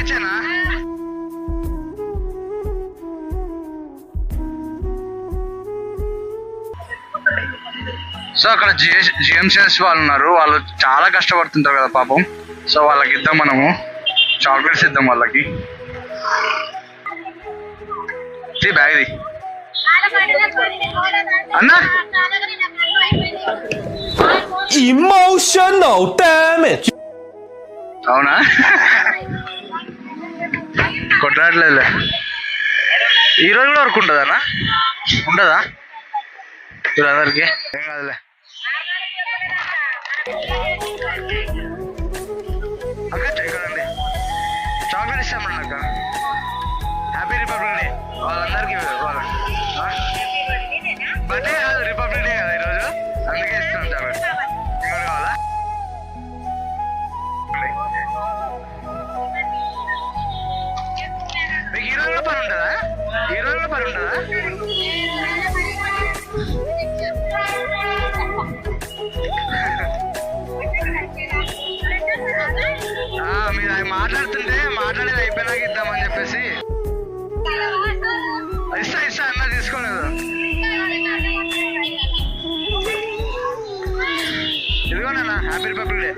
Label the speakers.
Speaker 1: వచ్చానా? సో అక్కడ జిఎంసిఎస్ వాళ్ళు ఉన్నారు, వాళ్ళు చాలా కష్టపడుతుంటారు కదా పాపం. సో వాళ్ళకి ఇద్దాం, మనము చాక్లెట్స్ ఇద్దాం వాళ్ళకి. బ్యాగ్ ఇది అన్నా.
Speaker 2: Emotional damage.
Speaker 1: అవునా? కొట్లాడలేదు. ఈరోజు కూడా వర్క్ ఉంటుందా అన్న? ఉంటుందా వీళ్ళందరికీ? ఏం కాదులే. అక్క ఇక్కడండి చాక్లెట్ ఇస్తామండి అక్క. హ్యాపీ రిపబ్లిక్ డే వాళ్ళందరికీ. బర్త్డే కాదు, రిపబ్లిక్ డే కదా ఈరోజు, అందుకే ఇస్తున్నాం చాక్లెట్. ఇంకా కావాలా? మీకు ఈ రోజు కూడా పని ఉంటుందా? ఈ రోజు కూడా పని ఉంటుందా? మీరు అవి మాట్లాడేది అయిపోయినాక ఇద్దామని చెప్పేసి. ఇస్తా అన్న, తీసుకోలేదు. ఇదిగోనన్నా హ్యాపీ రిపబ్లిక్ డే.